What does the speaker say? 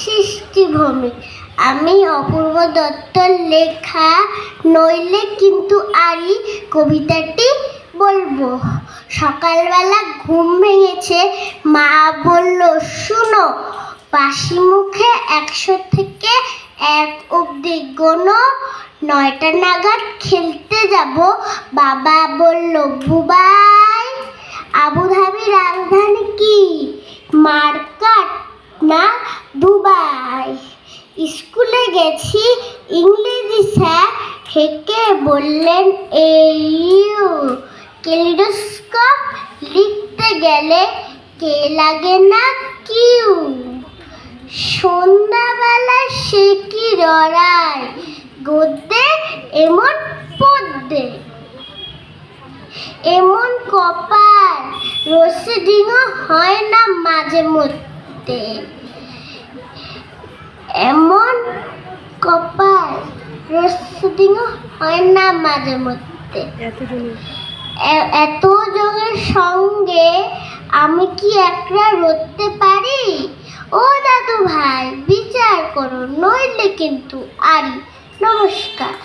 সৃষ্টিভূমি। আমি অপূর্ব দত্তর লেখা নইলে কিন্তু আরি কবিতাটি বলবো। সকালবেলা ঘুম ভেঙেছে, মা বলল শুনো, বাসি মুখে 100 থেকে 1 অবধি গোনো, 9টা নাগাদ খেলতে যাব। বাবা বলল বুবাই, আবুধাবি রাজধানী কি? মার্কাট না দুবাই। স্কুলে গেছি, ইংরেজি স্যার হেঁকে বললেন এইউ। ক্যালিডোস্কোপ লিখতে গেলে কে লাগে না কিউ। সন্ধ্যাবেলা সে কি লড়াই, গদ্যে এমন পদ্যে এমন কপাল, রসিডিংও হয় না মাঝে মধ্যে। এমন কপাল, রসিডিংও হয় না মাঝে মধ্যে। এত জনের সঙ্গে আমি কি একলা রতে পারি? ও দাদু ভাই, বিচার করো, নইলে কিন্তু আরি। নমস্কার।